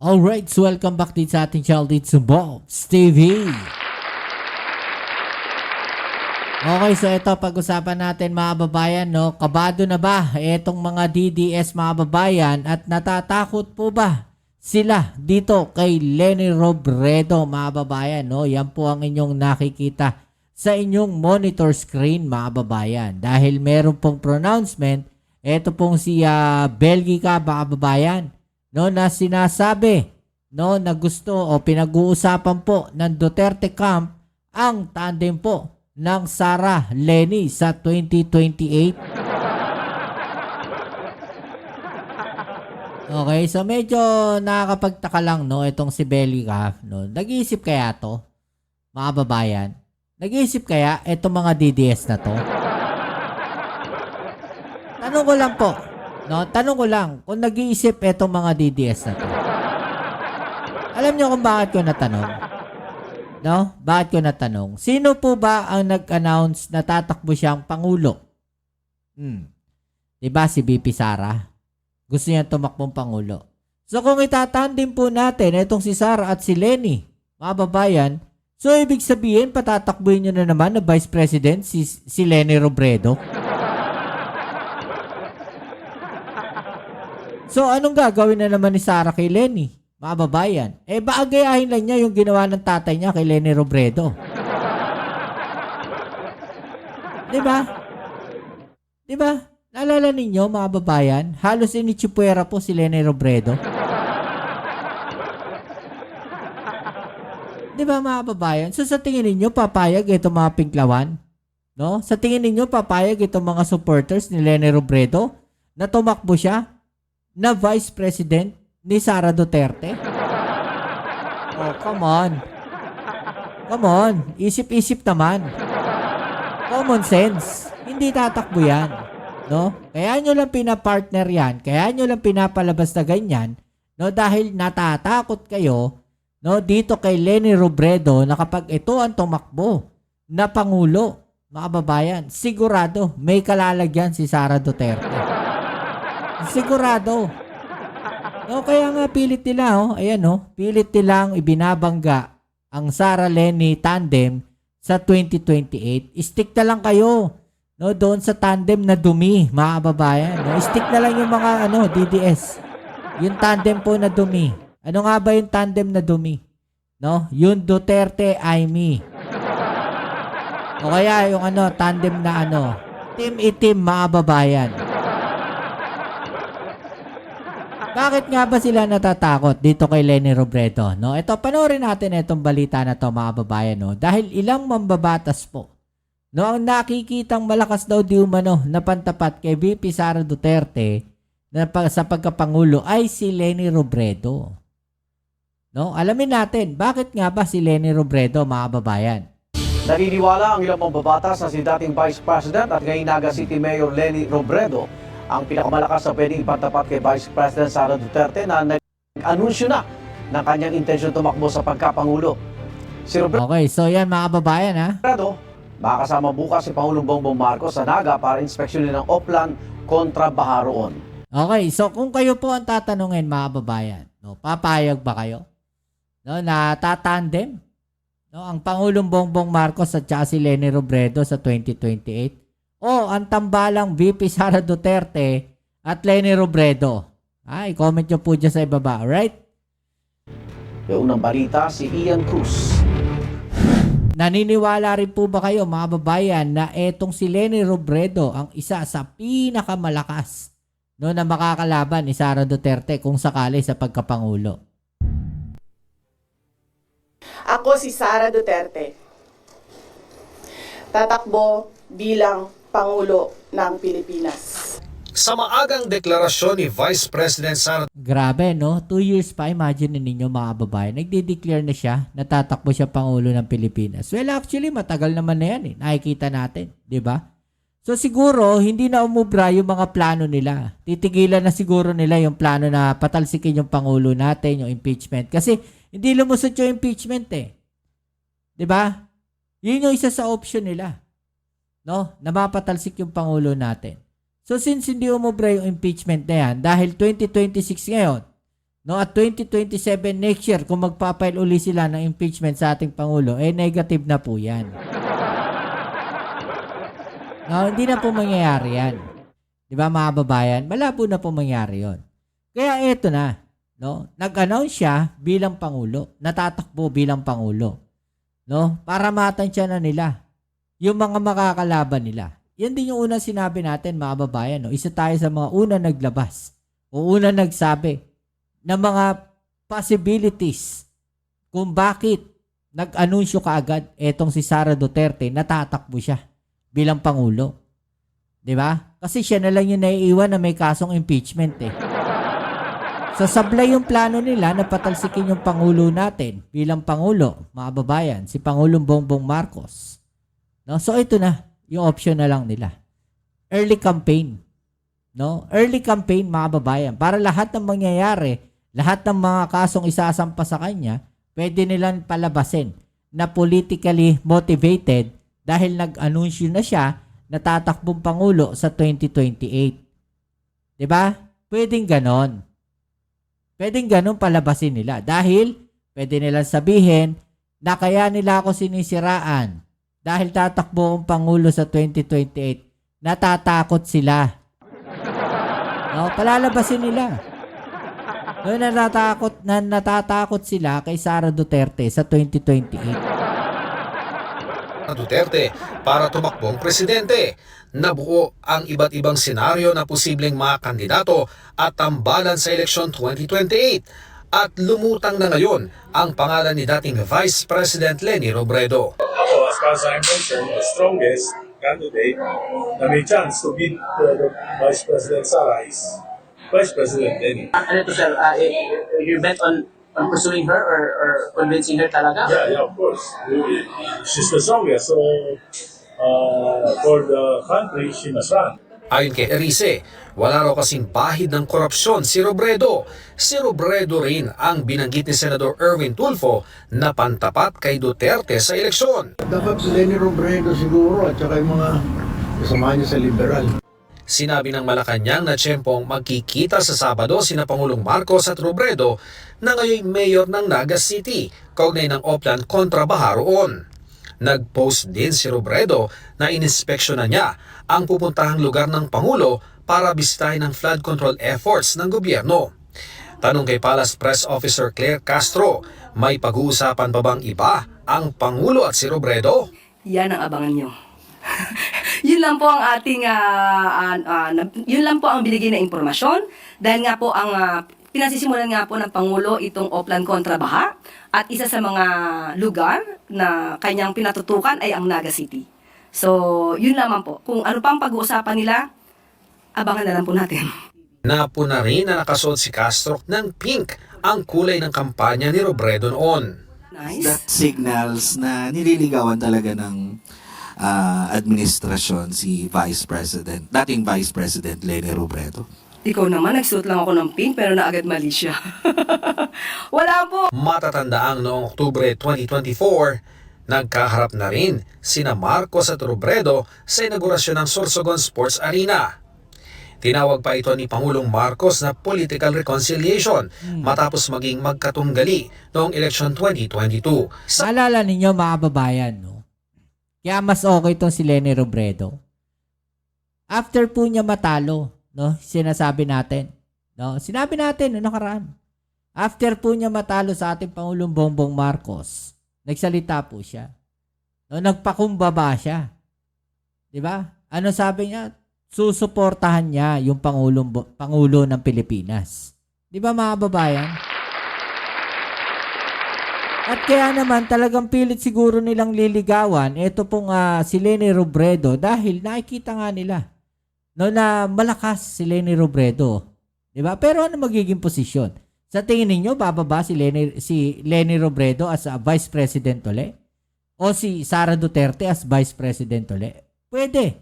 Alright, so welcome back din sa ating channel dito sa Bob's TV. Okay, so ito pag-usapan natin mga babayan, no? Kabado na ba itong mga DDS mga babayan at natatakot po ba sila dito kay Leni Robredo mga babayan, no? Yan po ang inyong nakikita sa inyong monitor screen mga babayan. Dahil meron pong pronouncement, ito pong si Belgica mga babayan, no, na sinasabi, no, na gusto o pinag-uusapan po ng Duterte camp ang tandem po ng Sara Leni sa 2028. Okay, so medyo nakakapagtaka lang, no, itong si Bellica, no. Nag-iisip kaya to, mga babayan? Nag-iisip kaya itong mga DDS na to? Tanong ko lang po, no, tanong ko lang kung nag-iisip itong mga DDS na to. Alam niyo kung bakit ko natanong? No? Bakit ko natanong? Sino po ba ang nag-announce na tatakbo siyang Pangulo? Diba si BP Sara? Gusto niya tumakbong Pangulo. So kung itatandem po natin itong si Sara at si Leni, mga babayan, so ibig sabihin patatakbuhin niyo na naman na Vice President si Leni Robredo? So anong gagawin na naman ni Sara kay Leni? Mga babayan, baagayahin lang niya yung ginawa ng tatay niya kay Leni Robredo. Diba? Diba? Naalala ninyo mga babayan, halos inichipuera po si Leni Robredo. Diba mga babayan? So sa tingin ninyo papayag itong mga pinklawan? No? Sa tingin ninyo papayag itong mga supporters ni Leni Robredo na tumakbo siya na Vice President ni Sara Duterte? Oh, come on. Come on. Isip-isip naman. Common sense. Hindi tatakbo yan. No? Kaya nyo lang pinapartner yan. Kaya nyo lang pinapalabas na ganyan. No? Dahil natatakot kayo, no, dito kay Leni Robredo na kapag ito ang tumakbo na Pangulo, mga babayan, sigurado may kalalagyan si Sara Duterte. Sigurado. No, kaya nga pilit nila, oh, ayan, oh, pilit nilang ibinabangga ang Sara Leni tandem sa 2028. Stick na lang kayo, no, doon sa tandem na dumi, mga babayan. No? Stick na lang yung mga DDS. Yung tandem po na dumi. Ano nga ba yung tandem na dumi? No? Yung Duterte Aimee. O kaya yung tandem na Team Itim, mga babayan. Bakit nga ba sila natatakot dito kay Leni Robredo? No? Ito, panoorin natin itong balita na to mga babayan. No? Dahil ilang mambabatas po, no, ang nakikitang malakas daw di umano na pantapat kay VP Sara Duterte na sa pagkapangulo ay si Leni Robredo. No? Alamin natin, bakit nga ba si Leni Robredo mga babayan? Naniniwala ang ilang mambabatas na si dating Vice President at ngayon Naga City Mayor Leni Robredo ang pinakamalakas na pwedeng ipantapat kay Vice President Sara Duterte na nag-anunsyo na ng kanyang intensyon tumakbo sa pagkapangulo. Si Robredo, Okay, so yan mga babayan ha. makakasama bukas si Pangulong Bongbong Marcos sa Naga para inspeksyonin ang Oplan kontra Baharoon. Okay, so kung kayo po ang tatanungin mga babayan, no, papayag ba kayo? No, na tatandem, no, ang Pangulong Bongbong Marcos at si Leni Robredo sa 2028? O ang tambalang VP Sara Duterte at Leni Robredo? I-comment nyo po dyan sa ibaba, alright? Yung unang balita, si Ian Cruz. Naniniwala rin po ba kayo mga babayan na etong si Leni Robredo ang isa sa pinakamalakas, no, na makakalaban ni Sara Duterte kung sakali sa pagkapangulo? Ako si Sara Duterte. Tatakbo bilang Pangulo ng Pilipinas. Sa maagang deklarasyon ni Vice President Sara Grabe, no? 2 years pa, imagine ninyo mga babayan. Nagde-declare na siya, natatakbo siya Pangulo ng Pilipinas. Well, actually, matagal naman na yan eh. Nakikita natin, di ba? So siguro, hindi na umubra yung mga plano nila. Titigilan na siguro nila yung plano na patalsikin yung Pangulo natin, yung impeachment. Kasi hindi lumusot yung impeachment eh. Di ba? Yun yung isa sa option nila. No? Na mapatalsik yung Pangulo natin. So since hindi umubra yung impeachment na yan, dahil 2026 ngayon, No, at 2027 next year, kung magpapile uli sila ng impeachment sa ating Pangulo, negative na po yan. No, hindi na po mangyayari yan. Di ba mga babayan? Malabo na po mangyari yon. Kaya eto na. No? Nag-announce siya bilang Pangulo. Natatakbo bilang Pangulo. No? Para matansya na nila yung mga makakalaban nila. Yan din yung unang sinabi natin mga babayan. No? Isa tayo sa mga unang naglabas o unang nagsabi ng mga possibilities kung bakit nag-anunsyo kaagad etong si Sara Duterte na tatakbo siya bilang Pangulo. 'Di ba? Kasi siya na lang yung naiiwan na may kasong impeachment eh. So sablay yung plano nila na patalsikin yung Pangulo natin bilang Pangulo, mga babayan, si Pangulong Bongbong Marcos. No? So ito na, yung option na lang nila. Early campaign. No? Early campaign, mga babayan, para lahat ng mangyayari, lahat ng mga kasong isasampa sa kanya, pwede nilang palabasin na politically motivated dahil nag-anunsyo na siya na tatakbong Pangulo sa 2028. Diba? Pwedeng ganon. Pwedeng ganon palabasin nila. Dahil pwede nilang sabihin na kaya nila ako sinisiraan dahil tatakbo ang Pangulo sa 2028. Natatakot sila. No? Palalabasin nila. No, natatakot sila kay Sara Duterte sa 2028. Duterte para tumakbong presidente. Nabuo ang iba't ibang senaryo na posibleng mga kandidato at tambalan sa eleksyon 2028 at lumutang na ngayon ang pangalan ni dating Vice President Leni Robredo. Ako, as far as I'm concerned, the strongest candidate na may chance to beat the Vice President Sara is Vice President Leni. Ano to sir, you bet on pursuing her or convincing her talaga? Yeah, of course. She's the strongest, so for the country, she must run. Ayon kay Erice, wala raw kasing bahid ng korupsyon si Robredo. Si Robredo rin ang binanggit ni Senador Erwin Tulfo na pantapat kay Duterte sa eleksyon. Dapat si Leni Robredo siguro at saka yung mga kasama niya sa liberal. Sinabi ng Malacanang na tiyempong magkikita sa Sabado sina Pangulong Marcos at Robredo na ngayon mayor ng Naga City, kaugnay ng Oplan kontra Baha roon. Nag-post din si Robredo na ininspeksyonan niya ang pupuntahang lugar ng Pangulo para bisitahin ang flood control efforts ng gobyerno. Tanong kay Palace Press Officer Claire Castro, may pag-uusapan pa bang iba ang Pangulo at si Robredo? Yan ang abangan nyo. Yun lang po ang ating, yun lang po ang binigay na impormasyon. Dahil nga po ang pinasisimulan nga po ng Pangulo itong Oplan kontra Baha at isa sa mga lugar na kanyang pinatutukan ay ang Naga City. So, yun lamang po. Kung ano pang pag-uusapan nila, abangan na lang po natin. Napuna rin na nakasuot si Castro ng pink ang kulay ng kampanya ni Robredo noon. Nice. That signals na nililigawan talaga ng administrasyon si Vice President, dating Vice President Leni Robredo. Ikaw naman, nagsuot lang ako ng pink pero naagad mali siya. Wala po. Matatandaang noong Oktubre 2024, nagkaharap na rin sina Marcos at Robredo sa inaugurasyon ng Sorsogon Sports Arena. Tinawag pa ito ni Pangulong Marcos na political reconciliation matapos maging magkatunggali noong election 2022. Maalala ninyo mga babayan, no? Kaya mas okay itong si Leni Robredo. After po niya matalo, no? Sinasabi natin, no? Sinabi natin noong nakaraan. After po niya matalo sa ating Pangulong Bongbong Marcos, nagsalita po siya. No? Nagpakumbaba siya. 'Di ba? Ano sabi niya? Susuportahan niya yung Pangulo ng Pilipinas. 'Di ba mga babayan? At kaya naman talagang pilit siguro nilang liligawan ito pong si Leni Robredo dahil nakikita nga nila no na malakas si Leni Robredo. 'Di ba? Pero ano magiging posisyon? Sa tingin niyo bababa si Leni Robredo as a Vice President uli? O si Sara Duterte as Vice President uli? Pwede.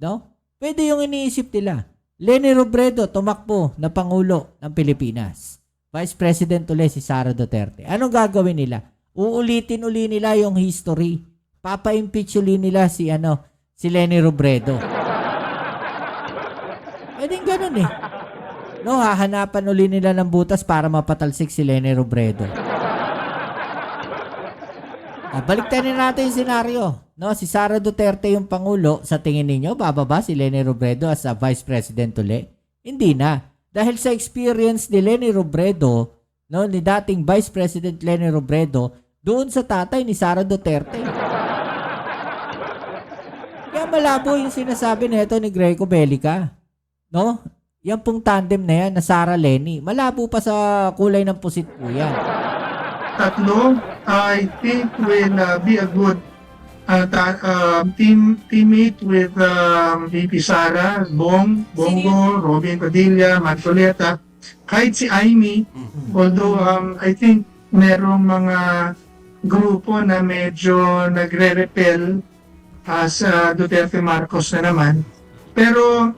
No? Pwede yung iniisip nila. Leni Robredo tumakbo na Pangulo ng Pilipinas. Vice President uli si Sara Duterte. Anong gagawin nila? Uulitin uli nila yung history. Papa-impeach uli nila si Leni Robredo. Pwedeng ganun eh. No, hahanapan uli nila ng butas para mapatalsik si Leni Robredo. Baliktarin natin yung senaryo. No, si Sara Duterte yung Pangulo. Sa tingin ninyo, bababa si Leni Robredo as a Vice President uli? Hindi na. Dahil sa experience ni Leni Robredo, no, ni dating Vice President Leni Robredo, doon sa tatay ni Sara Duterte. Kaya malabo yung sinasabi nito ni Greco Bellica. No? Yan pong tandem na yan na Sara Leni. Malabo pa sa kulay ng pusit po yan. Tatlo, I think will be a good teammate with VP Sara, Bongo, Robin Padilla, Marcoleta, kahit si Amy, although I think merong mga grupo na medyo nagre-repel sa Duterte Marcos na naman. Pero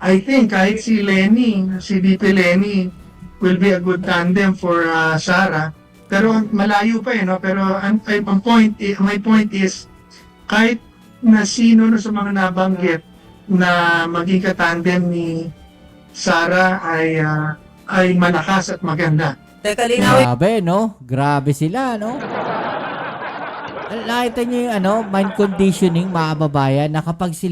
I think kahit si Leni, si VP Leni will be a good tandem for Sara. Pero malayo pa no? Pero my point is, kahit na sino na sa mga nabanggit na maging katandem ni Sara ay malakas at maganda. Teka, linawin. Grabe, no? Grabe sila, no? Nakita niyo yung mind conditioning, mga babayan, na kapag si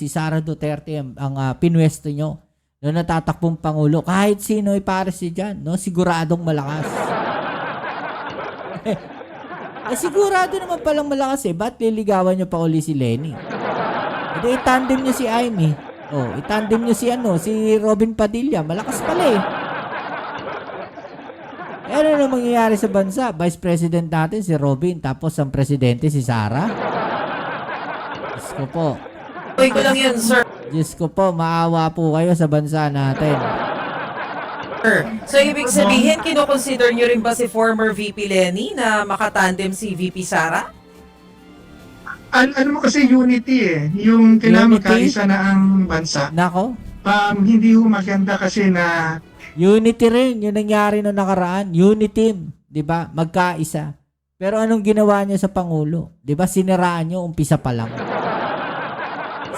Sara Duterte ang pinwesto nyo, no, natatakbong Pangulo, kahit sino ipares niya dyan, no? Siguradong malakas. Sigurado naman palang malakas ba't liligawan nyo pa uli si Leni? Hindi, itandem nyo si Amy. Itandem nyo si Robin Padilla. Malakas pala ano na mangyayari sa bansa? Vice President natin si Robin, tapos ang presidente si Sara? Diyos ko po. Uy ko lang yun, sir. Diyos ko po, maawa po kayo sa bansa natin. So, ibig sabihin, kinoconsider nyo rin ba si former VP Leni na makatandem si VP Sara? Ano mo kasi unity yung kailangan Unity? magkaisa na ang bansa. Nako, Hindi ho maganda kasi na unity rin, yung nangyari noong nakaraan. Unity team, di ba? Magkaisa. Pero anong ginawa niya sa Pangulo? Di ba siniraan niyo umpisa pa lang?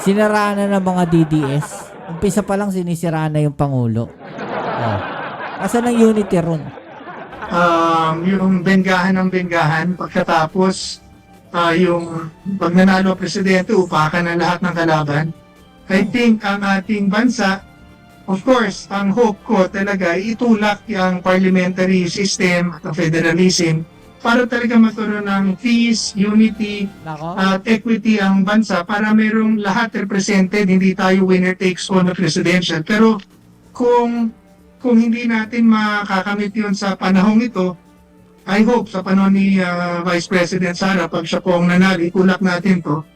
Siniraan na ng mga DDS. Umpisa pa lang sinisiraan na yung Pangulo. Asan ang unity ron? yung benggahan ng benggahan pagkatapos yung pag nanalo ang presidente upakan ng lahat ng kalaban. I think ang ating bansa, of course, ang hope ko talaga itulak yung parliamentary system at federalism para talaga magkaroon ng peace, unity, Nako. at equity ang bansa para mayroong lahat represented, hindi tayo winner takes all na presidential. Pero kung hindi natin makakamit yun sa panahong ito, I hope sa panahon ni Vice President Sara, pag siya po ang nanalo, itulak natin to,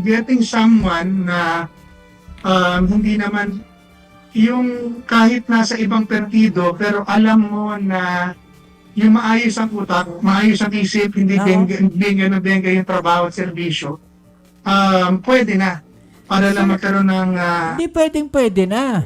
getting someone na hindi naman yung kahit nasa ibang partido, pero alam mo na yung maayos ang utak, maayos ang isip, hindi benga yung trabaho at serbisyo, pwede na. Para lang magkaroon ng Hindi pwede na.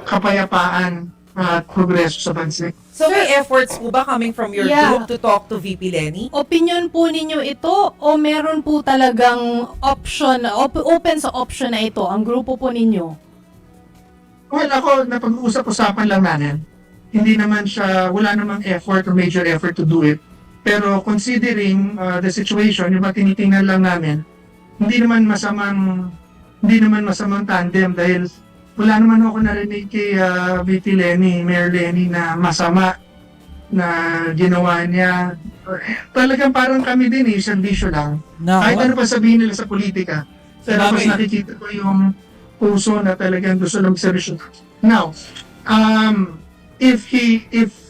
kapayapaan at progreso sa bansa. So, may efforts po ba coming from your group to talk to VP Leni? Opinion po ninyo ito o meron po talagang option, open sa option na ito, ang grupo po ninyo? Well, ako, napag-uusap-usapan lang namin. Hindi naman siya, wala namang effort or major effort to do it. Pero considering the situation, yung tinitingnan lang namin, hindi naman masamang tandem dahil wala naman ako narinig kay VP Leni, Mayor Leni na masama na ginawa niya. Talagang parang kami din serbisyo lang. Nako. Kahit ano pa sabihin nila sa politika. Pero mas nakikita ko yung puso na talagang gusto ng serbisyo. Now, if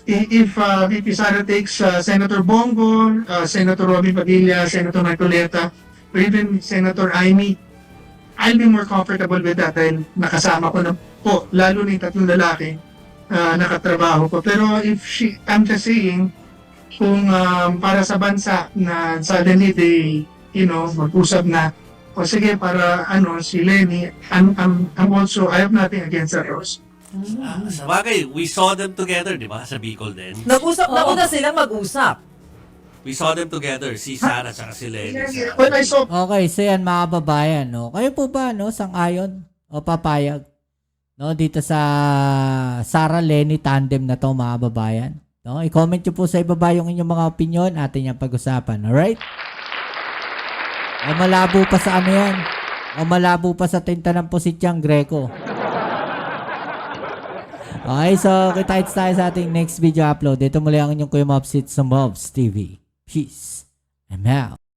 VP Sara takes Senator Bongo, Senator Robin Padilla, Senator Marcoleta, or even Senator Amy, I'll be more comfortable with that dahil nakasama ko na po, lalo na yung tatlong lalaki nakatrabaho ko. Pero I'm just saying, kung para sa bansa na suddenly they, mag-usap na, o sige, para si Leni, I'm also, I have nothing against Rose. Sa bagay, we saw them together, di ba? Sa Bicol din. Nag-usap na una silang mag-usap. We saw them together, si Sara at si Lenny. When I saw Okay, so yan mga kababayan, no? Kayo po ba, no, sang-ayon o papayag, no, dito sa Sara Lenny tandem na to, mga kababayan? No, i-comment nyo po sa ibaba yung inyong mga opinion, atin yung pag-usapan, alright? O malabo pa sa ano yan? O malabo pa sa tinta ng Pusityang Greco? Okay, so kita-kits tayo sa ating next video upload. Dito muli ang inyong Kuya Mobs, it's sa Mobs TV. Peace. I'm out.